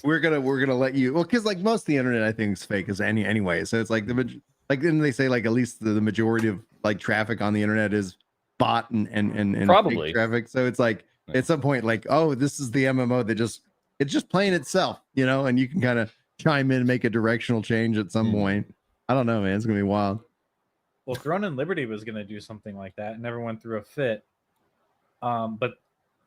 we're gonna let you. Well, because like most of the internet, I think is fake as anyway. So it's like like then they say like at least the majority of like traffic on the internet is bot and Probably fake traffic. So it's like at some point like, oh, this is the MMO that it's just playing itself, you know, and you can kind of chime in and make a directional change at some point. I don't know, man. It's gonna be wild. Well, Throne and Liberty was gonna do something like that, and everyone threw a fit. But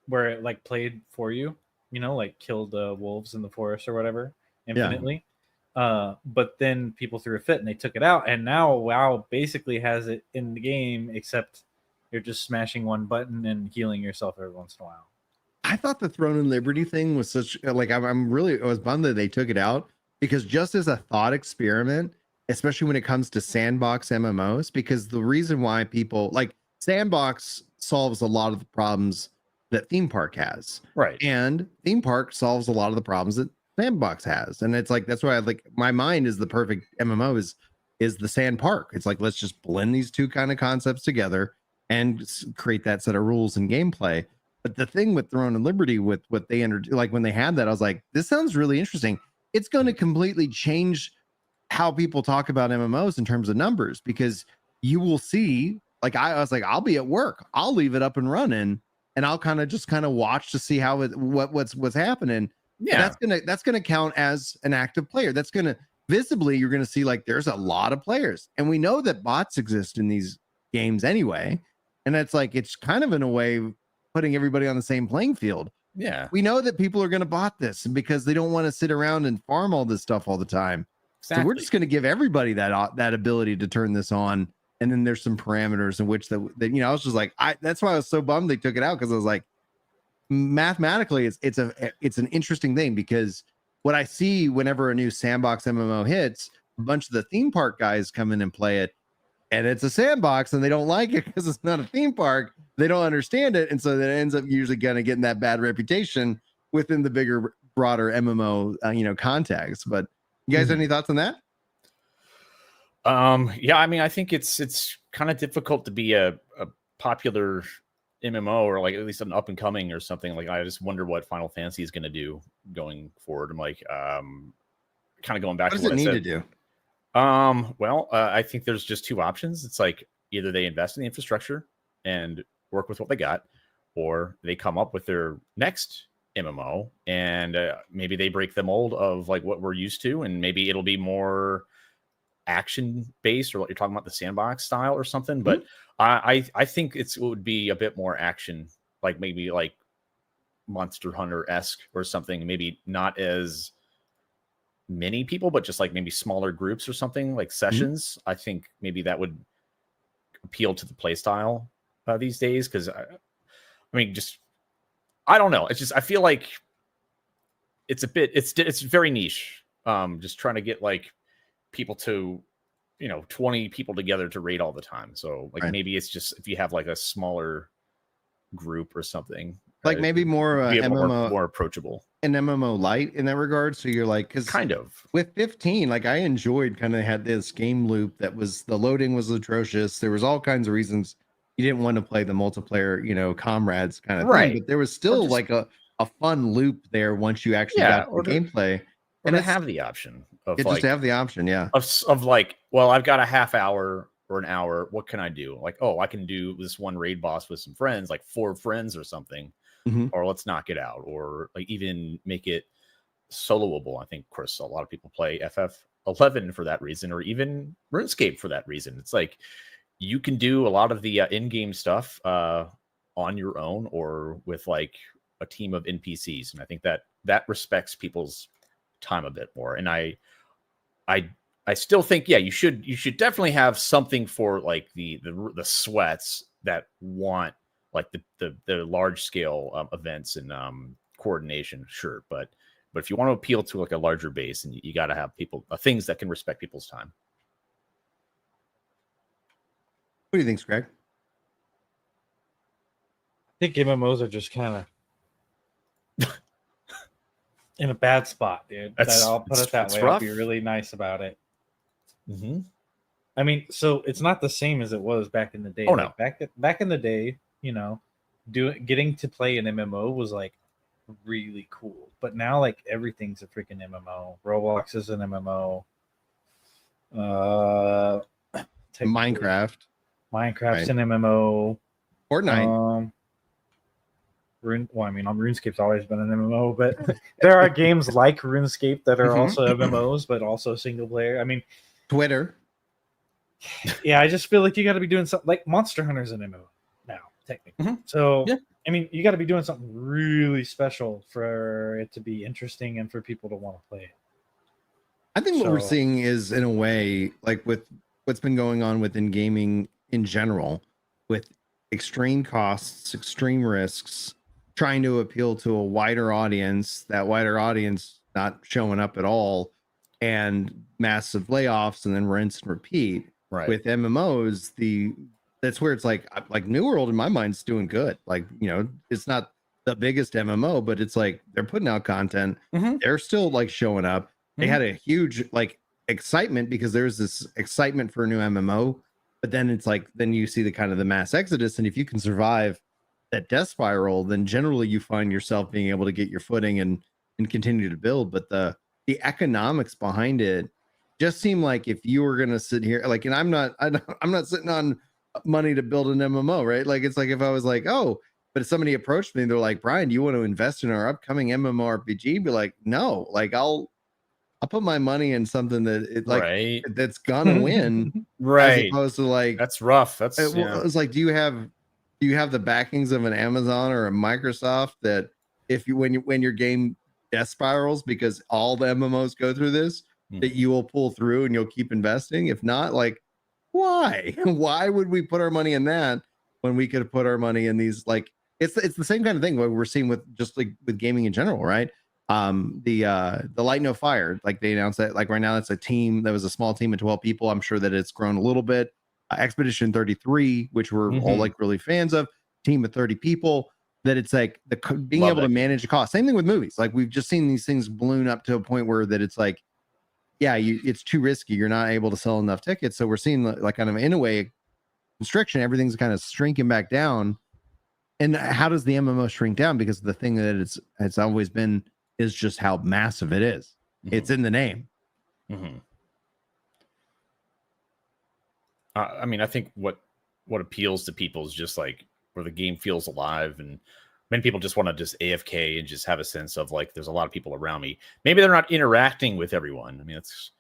where it like played for you, you know, like killed the wolves in the forest or whatever infinitely. But then people threw a fit and they took it out, and now WoW basically has it in the game, except you're just smashing one button and healing yourself every once in a while. I thought the Throne and Liberty thing was such like I was bummed that they took it out, because just as a thought experiment, especially when it comes to sandbox MMOs, because the reason why people like sandbox solves a lot of the problems that theme park has, right, and theme park solves a lot of the problems that sandbox has, and it's like that's why I like my mind is the perfect MMO is the sand park. It's like let's just blend these two kind of concepts together and create that set of rules and gameplay. But the thing with Throne and Liberty, with what they entered, like when they had that, I was like, this sounds really interesting. It's going to completely change how people talk about MMOs in terms of numbers, because you will see, like I was like, I'll be at work, I'll leave it up and running, and I'll kind of watch to see how what's happening. Yeah, that's gonna count as an active player. That's gonna visibly, you're gonna see like there's a lot of players, and we know that bots exist in these games anyway, and it's like it's kind of in a way putting everybody on the same playing field. Yeah, we know that people are going to bot this because they don't want to sit around and farm all this stuff all the time. Exactly. So we're just going to give everybody that ability to turn this on, and then there's some parameters in which that you know I was just like that's why I was so bummed they took it out, because I was like, mathematically it's an interesting thing, because what I see whenever a new sandbox MMO hits, a bunch of the theme park guys come in and play it, and it's a sandbox and they don't like it because it's not a theme park. They don't understand it. And so that ends up usually kind of getting that bad reputation within the bigger, broader MMO, context. But you guys have any thoughts on that? Yeah, I mean, I think it's kind of difficult to be a popular MMO, or like at least an up and coming or something. Like, I just wonder what Final Fantasy is going to do going forward. I'm like, kind of going back to what does it need to do? Well, I think there's just two options. It's like either they invest in the infrastructure and work with what they got, or they come up with their next MMO and maybe they break the mold of like what we're used to, and maybe it'll be more action based, or what you're talking about, the sandbox style or something. But I think it would be a bit more action, like maybe like Monster Hunter-esque or something, maybe not as many people, but just like maybe smaller groups or something, like sessions. I think maybe that would appeal to the play style these days, because I mean, just I don't know. It's just I feel like it's a bit it's very niche. Just trying to get like people to 20 people together to raid all the time. So like maybe it's just if you have like a smaller group or something, like maybe more MMO, more approachable, an MMO light in that regard. So you're like, because kind of with 15, like I enjoyed kind of had this game loop that was, the loading was atrocious. There was all kinds of reasons you didn't want to play the multiplayer, comrades kind of thing, but there was still like a fun loop there once you actually got the gameplay. And to have the option of just to have the option, of like, well, I've got a half hour or an hour. What can I do? Like, oh, I can do this one raid boss with some friends, like 4 friends or something, or let's knock it out, or like even make it soloable. I think, of course, a lot of people play FF11 for that reason, or even RuneScape for that reason. It's like you can do a lot of the in-game stuff on your own or with like a team of NPCs, and I think that respects people's time a bit more. And I still think, you should definitely have something for like the sweats that want like the large scale events and coordination, sure, but if you want to appeal to like a larger base, and you got to have people things that can respect people's time. What do you think, Greg? I think MMOs are just kind of in a bad spot, dude. I'll put it that way. Rough. I'll be really nice about it. I mean, so it's not the same as it was back in the day. Oh, no. Back in the day, getting to play an MMO was like really cool. but now like everything's a freaking MMO. Roblox is an MMO. Minecraft's Minecraft's an MMO. Fortnite. RuneScape's always been an MMO, but there are games like RuneScape that are also MMOs, but also single player. I mean, Twitter. Yeah, I just feel like you got to be doing something like Monster Hunter's an MMO now, technically. So, I mean, you got to be doing something really special for it to be interesting and for people to want to play it. I think what we're seeing is, in a way, like with what's been going on within gaming in general, with extreme costs, extreme risks, trying to appeal to a wider audience, that wider audience not showing up at all, and massive layoffs and then rinse and repeat. Right. With MMOs, that's where it's like New World in my mind's doing good. Like, you know, it's not the biggest MMO, but it's like they're putting out content. They're still like showing up. They had a huge like excitement because there's this excitement for a new MMO, but then it's like then you see the kind of the mass exodus, and if you can survive that death spiral, then generally you find yourself being able to get your footing and continue to build. But the economics behind it just seem like if you were going to sit here, like, and I'm not sitting on money to build an MMO, right? Like, it's like if I was like, oh, but if somebody approached me and they're like, Brian, do you want to invest in our upcoming MMORPG? Be like, no, like I'll put my money in something that that's gonna win, right? As opposed to like that's rough. That's it's like, do you have the backings of an Amazon or a Microsoft that if you when your game death spirals because all the MMOs go through this, that you will pull through and you'll keep investing? If not, like, why would we put our money in that when we could put our money in these? Like, it's the same kind of thing what we're seeing with just like with gaming in general, right? The Light No Fire, like they announced that like right now it's a team that was a small team of 12 people. I'm sure that it's grown a little bit. Expedition 33, which we're all like really fans of, team of 30 people, that it's like being able to manage the cost. Same thing with movies. Like we've just seen these things balloon up to a point where that it's like, it's too risky. You're not able to sell enough tickets. So we're seeing like kind of in a way constriction. Everything's kind of shrinking back down. And how does the MMO shrink down? Because the thing that it's always been is just how massive it is. It's in the name. I mean, I think what appeals to people is just like where the game feels alive, and many people just want to just AFK and just have a sense of like there's a lot of people around me. Maybe they're not interacting with everyone. I mean, it's